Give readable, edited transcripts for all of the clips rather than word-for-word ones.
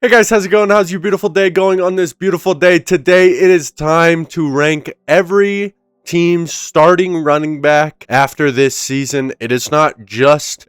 Hey guys, how's it going? How's your beautiful day going on this beautiful day? Today it is time to rank every team's starting running back after this season. It is not just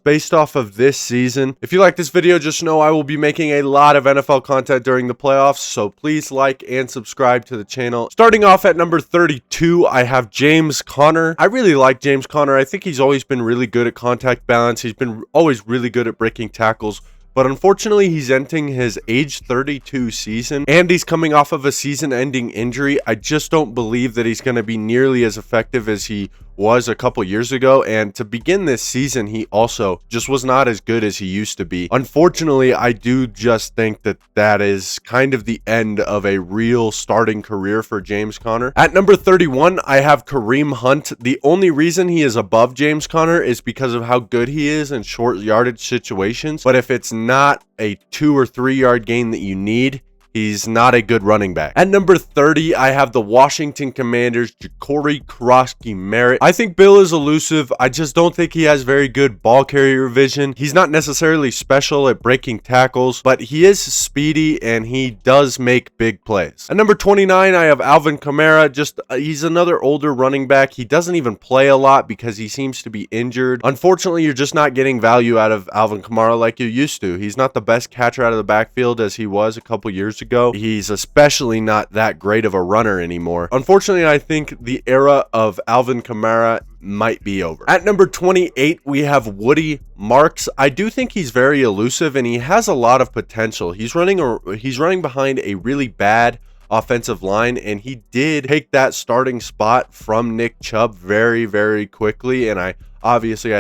based off of this season. If you like this video, just know I will be making a lot of NFL content during the playoffs, so please like and subscribe to the channel. Starting off at number 32, I have James Conner. I really like James Conner. I think he's always been really good at contact balance. He's been always really good at breaking tackles. But unfortunately, he's entering his age 32 season, and he's coming off of a season-ending injury. I just don't believe that he's going to be nearly as effective as he was a couple years ago, and to begin this season, he also just was not as good as he used to be. Unfortunately, I do just think that that is kind of the end of a real starting career for James Conner. At number 31, I have Kareem Hunt. The only reason he is above James Conner is because of how good he is in short yardage situations, but if it's not a 2 or 3 yard gain that you need, he's not a good running back. At number 30, I have the Washington Commanders' Ja'Cory Krosky-Merritt. I think Bill is elusive. I just don't think he has very good ball carrier vision. He's not necessarily special at breaking tackles, but he is speedy and he does make big plays. At number 29, I have Alvin Kamara. He's another older running back. He doesn't even play a lot because he seems to be injured. Unfortunately, you're just not getting value out of Alvin Kamara like you used to. He's not the best catcher out of the backfield as he was a couple years ago. He's especially not that great of a runner anymore. Unfortunately, I think the era of Alvin Kamara might be over. At number 28, we have Woody Marks. I do think he's very elusive and he has a lot of potential. He's running behind a really bad offensive line, and he did take that starting spot from Nick Chubb very, very quickly, and I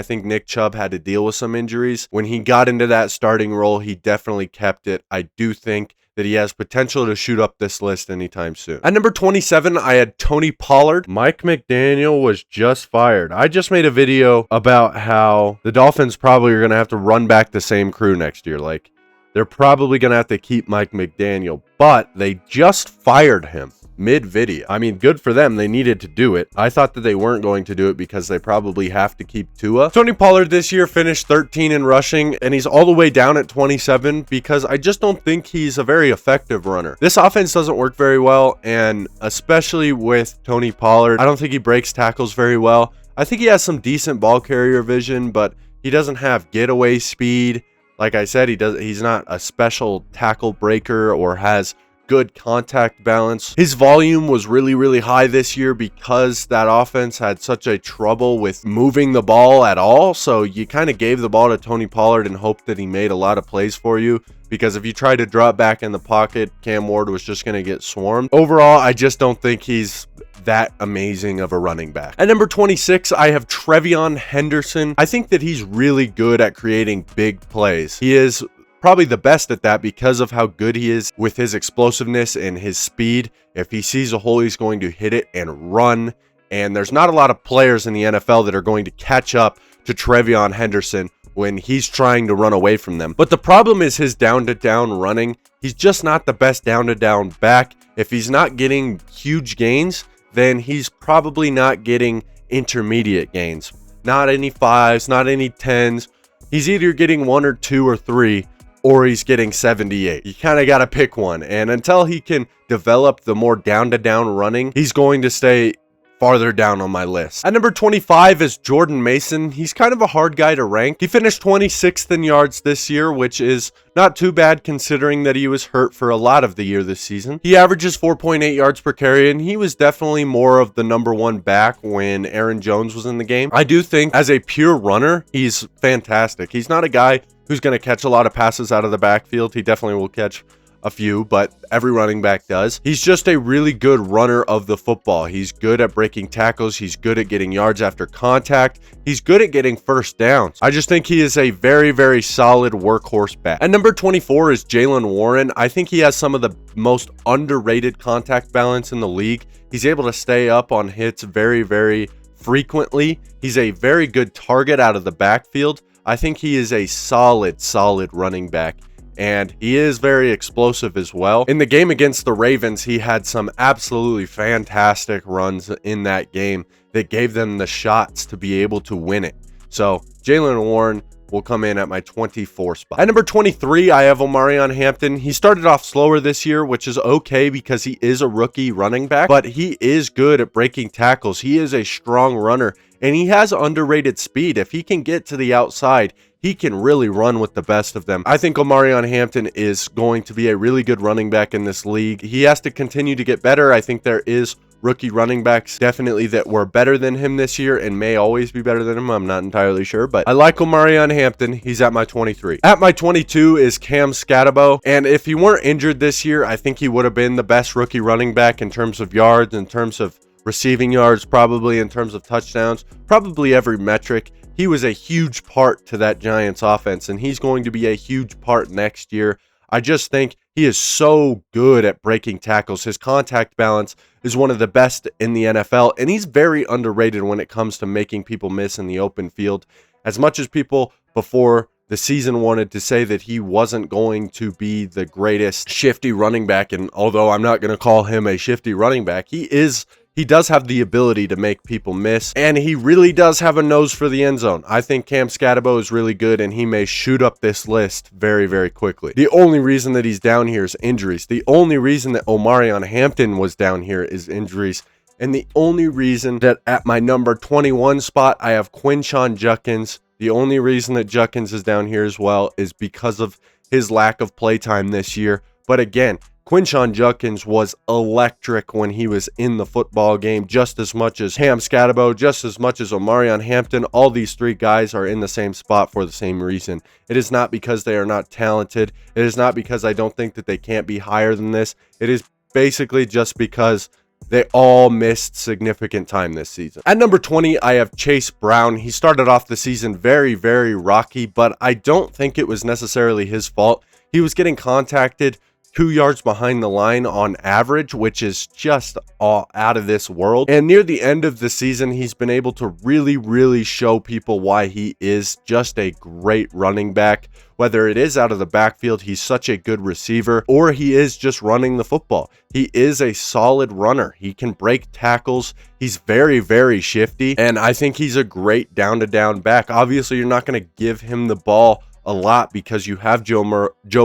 think Nick Chubb had to deal with some injuries. When he got into that starting role, he definitely kept it. I do think that he has potential to shoot up this list anytime soon. At number 27, I had Tony Pollard. Mike McDaniel was just fired. I just made a video about how the Dolphins probably are going to have to run back the same crew next year. Like, they're probably going to have to keep Mike McDaniel, but they just fired him mid-video. I mean, good for them. They needed to do it. I thought that they weren't going to do it because they probably have to keep Tua. Tony Pollard this year finished 13 in rushing, and he's all the way down at 27 because I just don't think he's a very effective runner. This offense doesn't work very well, and especially with Tony Pollard, I don't think he breaks tackles very well. I think he has some decent ball carrier vision, but he doesn't have getaway speed. Like I said, he's not a special tackle breaker or has good contact balance. His volume was really, really high this year because that offense had such a trouble with moving the ball at all. So you kind of gave the ball to Tony Pollard and hoped that he made a lot of plays for you, because if you tried to drop back in the pocket, Cam Ward was just going to get swarmed. Overall, I just don't think he's that amazing of a running back. At number 26, I have Trevion Henderson. I think that he's really good at creating big plays. He is probably the best at that because of how good he is with his explosiveness and his speed. If he sees a hole, he's going to hit it and run. And there's not a lot of players in the NFL that are going to catch up to Trevion Henderson when he's trying to run away from them. But the problem is his down-to-down running. He's just not the best down-to-down back. If he's not getting huge gains, then he's probably not getting intermediate gains. Not any 5s, not any 10s. He's either getting 1 or 2 or 3, or he's getting 78. You kind of got to pick one. And until he can develop the more down-to-down running, he's going to stay farther down on my list. At number 25 is Jordan Mason. He's kind of a hard guy to rank. He finished 26th in yards this year, which is not too bad considering that he was hurt for a lot of the year this season. He averages 4.8 yards per carry, and he was definitely more of the number one back when Aaron Jones was in the game. I do think as a pure runner, he's fantastic. He's not a guy who's going to catch a lot of passes out of the backfield. He definitely will catch a few, but every running back does. He's just a really good runner of the football. He's good at breaking tackles. He's good at getting yards after contact. He's good at getting first downs. I just think he is a very, very solid workhorse back. At number 24 is Jaylen Warren. I think he has some of the most underrated contact balance in the league. He's able to stay up on hits very, very frequently. He's a very good target out of the backfield. I think he is a solid running back, and he is very explosive as well. In the game against the Ravens, he had some absolutely fantastic runs in that game that gave them the shots to be able to win it. So Jaylen Warren will come in at my 24 spot. At number 23, I have Omarion Hampton. He started off slower this year, which is okay because he is a rookie running back, but he is good at breaking tackles. He is a strong runner, and he has underrated speed. If he can get to the outside, he can really run with the best of them. I think Omarion Hampton is going to be a really good running back in this league. He has to continue to get better. I think there is rookie running backs definitely that were better than him this year and may always be better than him. I'm not entirely sure, but I like Omarion Hampton. He's at my 23. At my 22 is Cam Scatabo, and if he weren't injured this year, I think he would have been the best rookie running back in terms of yards, in terms of receiving yards, probably in terms of touchdowns, probably every metric. He was a huge part to that Giants offense, and he's going to be a huge part next year. I just think he is so good at breaking tackles. His contact balance is one of the best in the NFL, and he's very underrated when it comes to making people miss in the open field. As much as people before the season wanted to say that he wasn't going to be the greatest shifty running back, and although I'm not going to call him a shifty running back, he does have the ability to make people miss, and he really does have a nose for the end zone. I think Cam Scatabo is really good, and he may shoot up this list very, very quickly. The only reason that he's down here is injuries. The only reason that Omarion Hampton was down here is injuries. And the only reason that at my number 21 spot, I have Quinshon Judkins. The only reason that Judkins is down here as well is because of his lack of playtime this year. But again, Quinshon Judkins was electric when he was in the football game, just as much as Cam Scatabo, just as much as Omarion Hampton. All these three guys are in the same spot for the same reason. It is not because they are not talented. It is not because I don't think that they can't be higher than this. It is basically just because they all missed significant time this season. At number 20, I have Chase Brown. He started off the season very, very rocky, but I don't think it was necessarily his fault. He was getting contacted 2 yards behind the line on average, which is just all out of this world. And near the end of the season, he's been able to really show people why he is just a great running back. Whether it is out of the backfield, he's such a good receiver, or he is just running the football. He is a solid runner. He can break tackles. He's very shifty, and I think he's a great down-to-down back. Obviously, you're not going to give him the ball a lot because you have Joe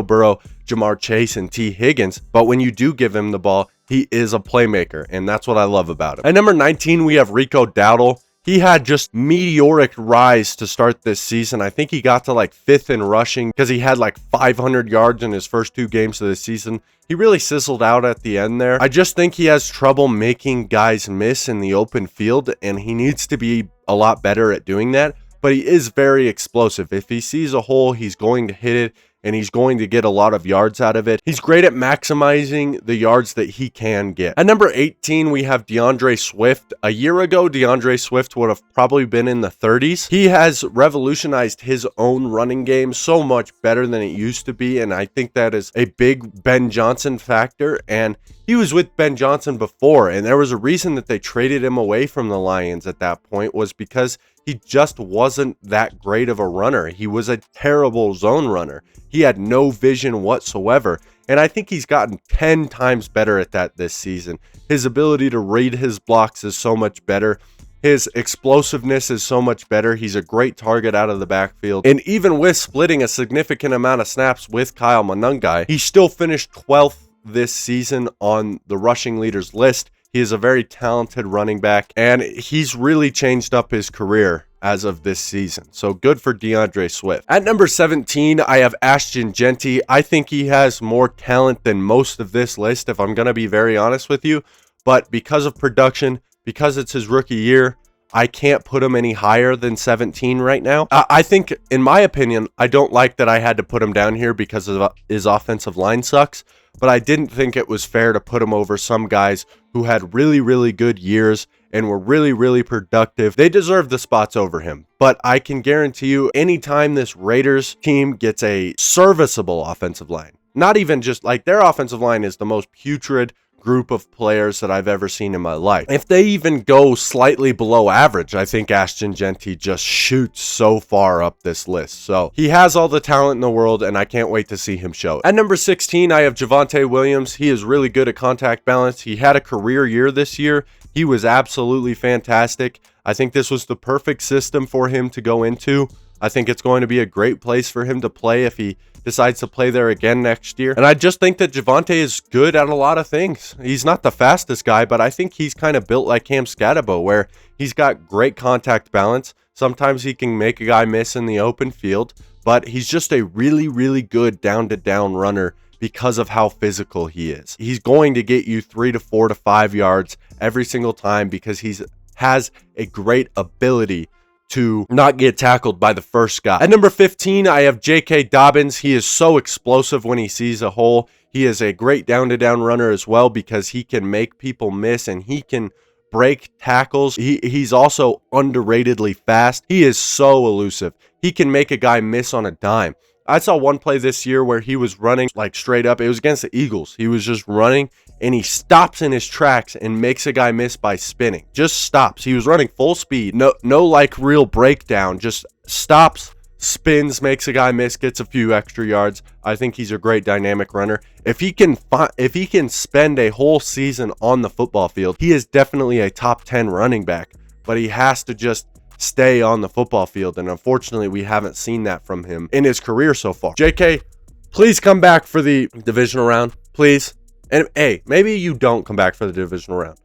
Burrow, Jamar Chase, and T. Higgins, but when you do give him the ball, he is a playmaker, and that's what I love about him. At number 19, we have Rico Dowdle. He had just meteoric rise to start this season. I think he got to like 5th in rushing because he had like 500 yards in his first 2 games of the season. He really sizzled out at the end there. I just think he has trouble making guys miss in the open field, and he needs to be a lot better at doing that. But he is very explosive. If he sees a hole, he's going to hit it, and he's going to get a lot of yards out of it. He's great at maximizing the yards that he can get. At number 18, we have DeAndre Swift. A year ago, DeAndre Swift would have probably been in the 30s. He has revolutionized his own running game so much better than it used to be, and I think that is a big Ben Johnson factor. And he was with Ben Johnson before, and there was a reason that they traded him away from the Lions at that point, was because he just wasn't that great of a runner. He was a terrible zone runner. He had no vision whatsoever. And I think he's gotten 10 times better at that this season. His ability to read his blocks is so much better. His explosiveness is so much better. He's a great target out of the backfield. And even with splitting a significant amount of snaps with Kyle Monangai, he still finished 12th this season on the rushing leaders list. He is a very talented running back, and he's really changed up his career as of this season. So good for DeAndre Swift. At number 17, I have Ashton Jeanty. I think he has more talent than most of this list, if I'm going to be very honest with you. But because of production, because it's his rookie year, I can't put him any higher than 17 right now. I think, in my opinion, I don't like that I had to put him down here because of his offensive line sucks. But I didn't think it was fair to put him over some guys who had really good years and were really productive. They deserve the spots over him. But I can guarantee you, anytime this Raiders team gets a serviceable offensive line, not even just like their offensive line is the most putrid group of players that I've ever seen in my life. If they even go slightly below average, I think Ashton Jeanty just shoots so far up this list. So he has all the talent in the world, and I can't wait to see him show it. At number 16, I have Javonte Williams. He is really good at contact balance. He had a career year this year. He was absolutely fantastic. I think this was the perfect system for him to go into. I think it's going to be a great place for him to play if he decides to play there again next year. And I just think that Javonte is good at a lot of things. He's not the fastest guy, but I think he's kind of built like Cam Scatabo, where he's got great contact balance. Sometimes he can make a guy miss in the open field, but he's just a really, really good down-to-down runner because of how physical he is. He's going to get you 3 to 4 to 5 yards every single time because he has a great ability to not get tackled by the first guy. At number 15, I have J.K. Dobbins. He is so explosive when he sees a hole. He is a great down-to-down runner as well because he can make people miss and he can break tackles. He's also underratedly fast. He is so elusive. He can make a guy miss on a dime. I saw one play this year where he was running like straight up. It was against the Eagles. He was just running and he stops in his tracks and makes a guy miss by spinning. Just stops. He was running full speed. No like real breakdown. Just stops, spins, makes a guy miss, gets a few extra yards. I think he's a great dynamic runner. If he can spend a whole season on the football field, he is definitely a top 10 running back, but he has to just stay on the football field, and unfortunately we haven't seen that from him in his career so far. JK, please come back for the divisional round, please. And hey, maybe you don't come back for the divisional round,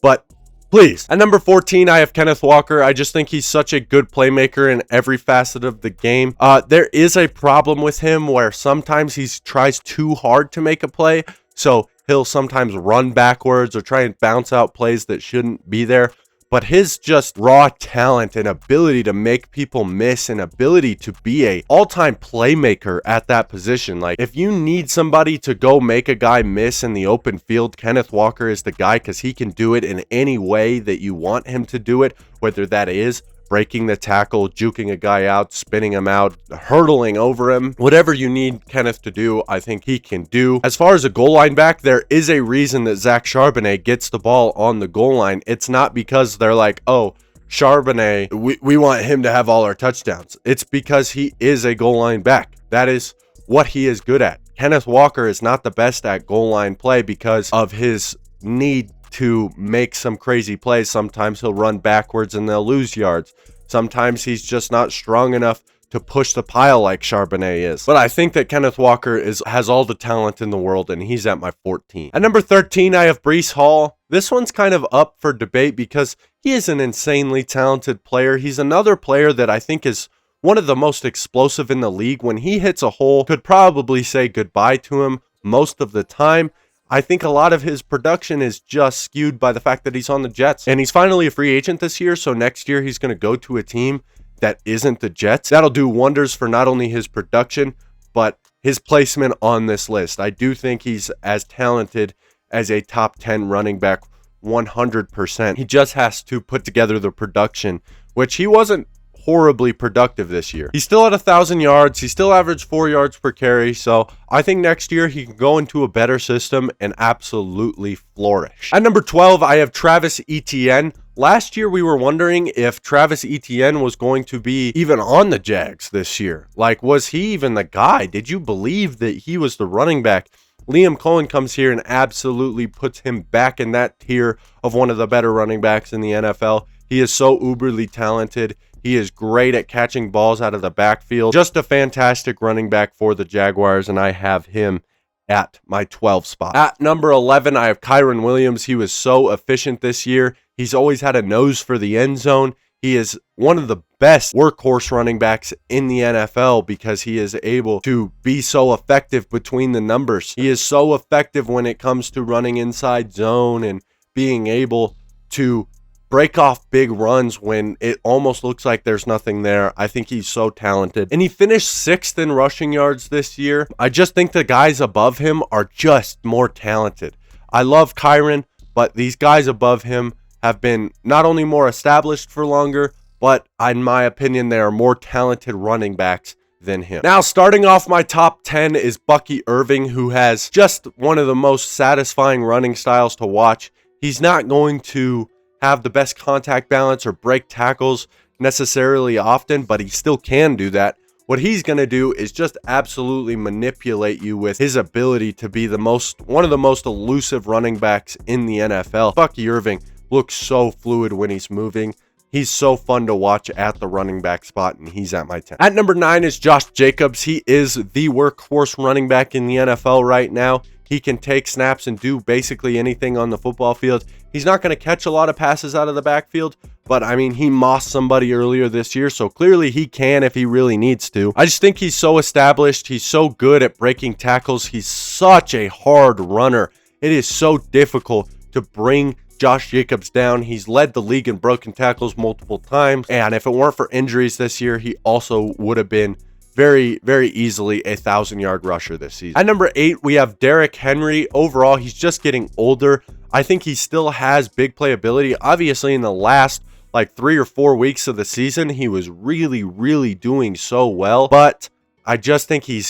but please. At number 14, I have Kenneth Walker. I just think he's such a good playmaker in every facet of the game. There is a problem with him where sometimes he tries too hard to make a play, so he'll sometimes run backwards or try and bounce out plays that shouldn't be there. But his just raw talent and ability to make people miss and ability to be a all-time playmaker at that position. Like, if you need somebody to go make a guy miss in the open field, Kenneth Walker is the guy because he can do it in any way that you want him to do it, whether that is breaking the tackle, juking a guy out, spinning him out, hurdling over him. Whatever you need Kenneth to do, I think he can do. As far as a goal line back, there is a reason that Zach Charbonnet gets the ball on the goal line. It's not because they're like, oh, Charbonnet, we want him to have all our touchdowns. It's because he is a goal line back. That is what he is good at. Kenneth Walker is not the best at goal line play because of his need to make some crazy plays. Sometimes he'll run backwards and they'll lose yards. Sometimes he's just not strong enough to push the pile like Charbonnet is. But I think that Kenneth Walker has all the talent in the world, and he's at my 14. At number 13, I have Breece Hall. This one's kind of up for debate because he is an insanely talented player. He's another player that I think is one of the most explosive in the league. When he hits a hole, could probably say goodbye to him most of the time. I think a lot of his production is just skewed by the fact that he's on the Jets. And he's finally a free agent this year, so next year he's going to go to a team that isn't the Jets. That'll do wonders for not only his production, but his placement on this list. I do think he's as talented as a top 10 running back, 100%. He just has to put together the production, which he wasn't horribly productive this year. He still had 1,000 yards. He still averaged 4 yards per carry. So I think next year he can go into a better system and absolutely flourish. At number 12, I have Travis Etienne. Last year we were wondering if Travis Etienne was going to be even on the Jags this year. Like, was he even the guy? Did you believe that he was the running back? Liam Cohen comes here and absolutely puts him back in that tier of one of the better running backs in the NFL. He is so uberly talented. He is great at catching balls out of the backfield. Just a fantastic running back for the Jaguars, and I have him at my 12 spot. At number 11, I have Kyren Williams. He was so efficient this year. He's always had a nose for the end zone. He is one of the best workhorse running backs in the NFL because he is able to be so effective between the numbers. He is so effective when it comes to running inside zone and being able to break off big runs when it almost looks like there's nothing there. I think he's so talented. And he finished 6th in rushing yards this year. I just think the guys above him are just more talented. I love Kyren, but these guys above him have been not only more established for longer, but in my opinion, they are more talented running backs than him. Now, starting off my top 10 is Bucky Irving, who has just one of the most satisfying running styles to watch. He's not going to have the best contact balance or break tackles necessarily often, but he still can do that. What he's going to do is just absolutely manipulate you with his ability to be one of the most elusive running backs in the NFL. Bucky Irving looks so fluid when he's moving. He's so fun to watch at the running back spot, and he's at my 10. At number 9 is Josh Jacobs. He is the workhorse running back in the NFL right now. He can take snaps and do basically anything on the football field. He's not going to catch a lot of passes out of the backfield, but I mean, he mossed somebody earlier this year, so clearly he can if he really needs to. I just think he's so established. He's so good at breaking tackles. He's such a hard runner. It is so difficult to bring Josh Jacobs down. He's led the league in broken tackles multiple times, and if it weren't for injuries this year, he also would have been very, very easily a 1,000-yard rusher this season. At number 8, we have Derrick Henry. Overall, he's just getting older. I think he still has big playability. Obviously, in the last like 3 or 4 weeks of the season, he was really, really doing so well, but I just think he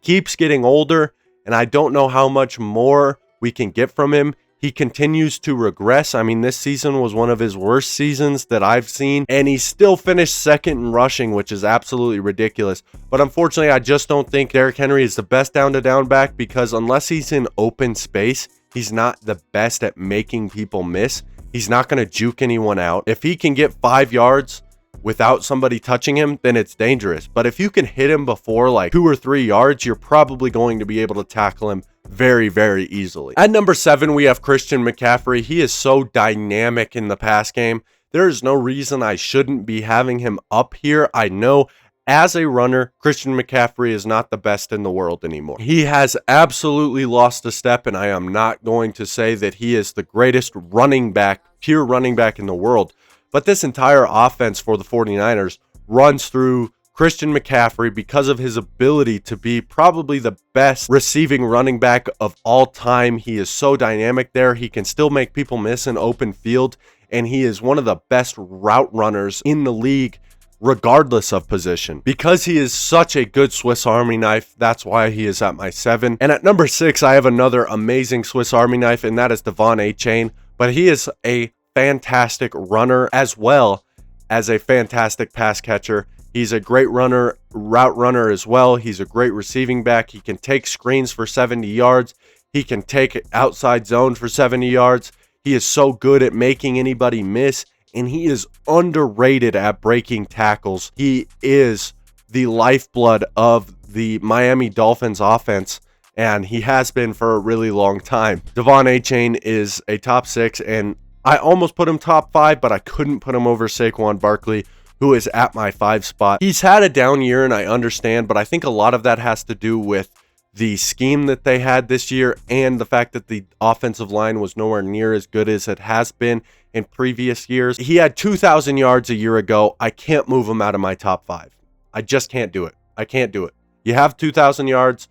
keeps getting older, and I don't know how much more we can get from him. He continues to regress. I mean, this season was one of his worst seasons that I've seen, and he still finished second in rushing, which is absolutely ridiculous. But unfortunately, I just don't think Derrick Henry is the best down-to-down back, because unless he's in open space, he's not the best at making people miss. He's not going to juke anyone out. If he can get 5 yards without somebody touching him, then it's dangerous. But if you can hit him before like 2 or 3 yards, you're probably going to be able to tackle him very, very easily. At number 7, we have Christian McCaffrey. He is so dynamic in the pass game. There is no reason I shouldn't be having him up here. I know as a runner, Christian McCaffrey is not the best in the world anymore. He has absolutely lost a step, and I am not going to say that he is the greatest running back, pure running back in the world. But this entire offense for the 49ers runs through Christian McCaffrey because of his ability to be probably the best receiving running back of all time. He is so dynamic there. He can still make people miss in open field, and he is one of the best route runners in the league regardless of position. Because he is such a good Swiss Army knife, that's why he is at my 7. And at number 6, I have another amazing Swiss Army knife, and that is Devon Achane. But he is a fantastic runner as well as a fantastic pass catcher. He's a great runner, route runner as well. He's a great receiving back. He can take screens for 70 yards. He can take outside zone for 70 yards. He is so good at making anybody miss, and he is underrated at breaking tackles. He is the lifeblood of the Miami Dolphins offense, and he has been for a really long time. Devon Achane is a top 6, and I almost put him top 5, but I couldn't put him over Saquon Barkley, who is at my 5 spot. He's had a down year, and I understand, but I think a lot of that has to do with the scheme that they had this year and the fact that the offensive line was nowhere near as good as it has been in previous years. He had 2,000 yards a year ago. I can't move him out of my top 5. I just can't do it. I can't do it. You have 2,000 yards.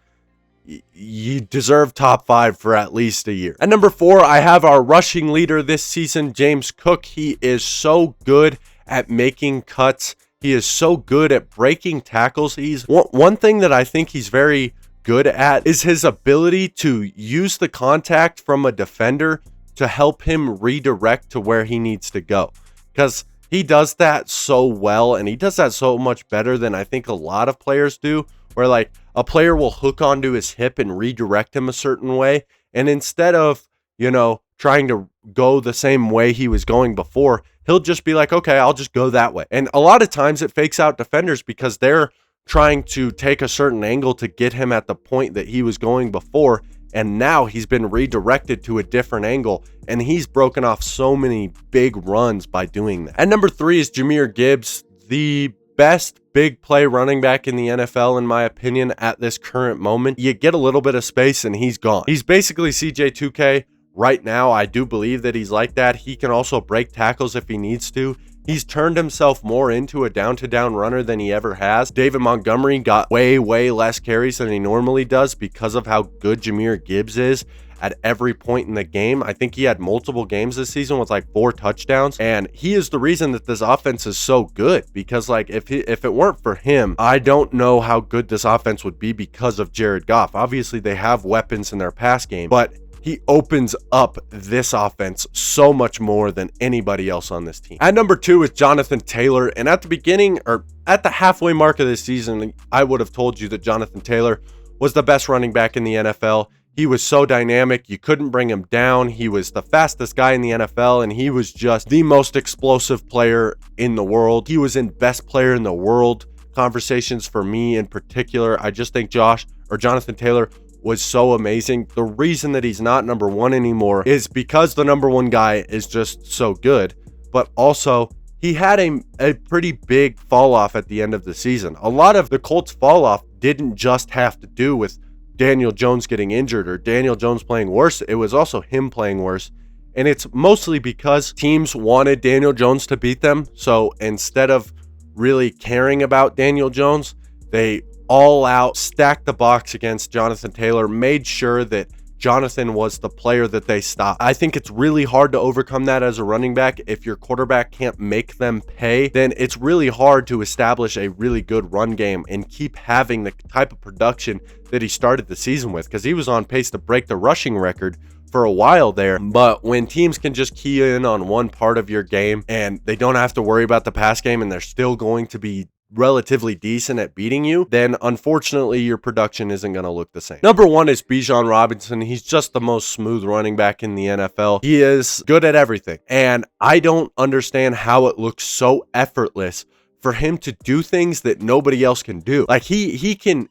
You deserve top 5 for at least a year. At number 4, I have our rushing leader this season, James Cook. He is so good at making cuts. He is so good at breaking tackles. He's one thing that I think he's very good at is his ability to use the contact from a defender to help him redirect to where he needs to go, because he does that so well, and he does that so much better than I think a lot of players do, where like a player will hook onto his hip and redirect him a certain way, and instead of, you know, trying to go the same way he was going before, he'll just be like, okay, I'll just go that way. And a lot of times it fakes out defenders because they're trying to take a certain angle to get him at the point that he was going before, and now he's been redirected to a different angle, and he's broken off so many big runs by doing that. At number 3 is Jahmyr Gibbs, the best big play running back in the NFL, in my opinion, at this current moment. You get a little bit of space and he's gone. He's basically CJ2K right now. I do believe that he's like that. He can also break tackles if he needs to. He's turned himself more into a down-to-down runner than he ever has. David Montgomery got way less carries than he normally does because of how good Jahmyr Gibbs is at every point in the game. I think he had multiple games this season with like 4 touchdowns, and he is the reason that this offense is so good, because like if it weren't for him, I don't know how good this offense would be because of Jared Goff. Obviously they have weapons in their pass game, but he opens up this offense so much more than anybody else on this team. At number 2 is Jonathan Taylor, and at the beginning, or at the halfway mark of this season, I would have told you that Jonathan Taylor was the best running back in the NFL. He was so dynamic, you couldn't bring him down. He was the fastest guy in the NFL, and he was just the most explosive player in the world. He was in best player in the world conversations for me in particular. I just think Jonathan Taylor was so amazing. The reason that he's not number one anymore is because the number one guy is just so good, but also he had a pretty big fall off at the end of the season. A lot of the Colts fall off didn't just have to do with Daniel Jones getting injured or Daniel Jones playing worse. It was also him playing worse. And it's mostly because teams wanted Daniel Jones to beat them. So instead of really caring about Daniel Jones, they all out stacked the box against Jonathan Taylor, made sure that Jonathan was the player that they stopped. I think it's really hard to overcome that as a running back. If your quarterback can't make them pay, then it's really hard to establish a really good run game and keep having the type of production that he started the season with, because he was on pace to break the rushing record for a while there. But when teams can just key in on one part of your game and they don't have to worry about the pass game and they're still going to be relatively decent at beating you, then unfortunately your production isn't going to look the same. Number one is Bijan Robinson. He's just the most smooth running back in the NFL. He is good at everything, and I don't understand how it looks so effortless for him to do things that nobody else can do. Like he can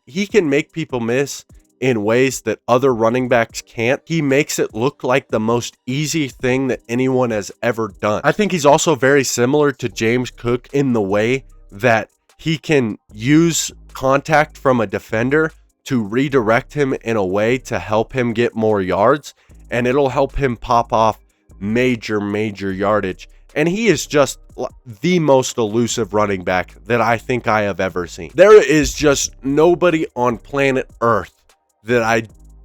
make people miss in ways that other running backs can't. He makes it look like the most easy thing that anyone has ever done. I think he's also very similar to James Cook in the way that he can use contact from a defender to redirect him in a way to help him get more yards, and it'll help him pop off major yardage. And he is just the most elusive running back that I think I have ever seen. There is just nobody on planet Earth that I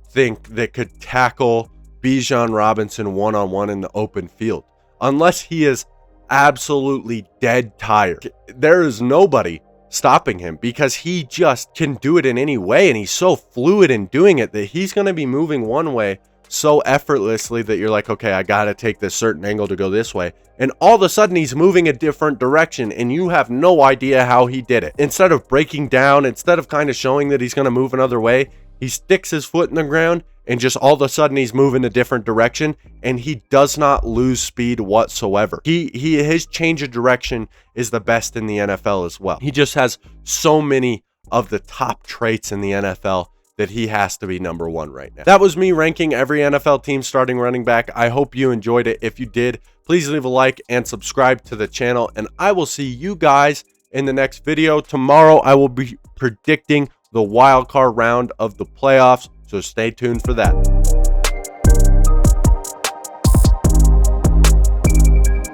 think that could tackle Bijan Robinson one-on-one in the open field, unless he is absolutely dead tired. There is nobody stopping him because he just can do it in any way, and he's so fluid in doing it that he's going to be moving one way so effortlessly that you're like, okay, I got to take this certain angle to go this way, and all of a sudden he's moving a different direction and you have no idea how he did it. Instead of breaking down, instead of kind of showing that he's going to move another way, he sticks his foot in the ground and just all of a sudden he's moving a different direction, and he does not lose speed whatsoever. His change of direction is the best in the NFL as well. He just has so many of the top traits in the NFL that he has to be number one right now. That was me ranking every NFL team starting running back. I hope you enjoyed it. If you did, please leave a like and subscribe to the channel, and I will see you guys in the next video. Tomorrow I will be predicting the wild card round of the playoffs, so stay tuned for that.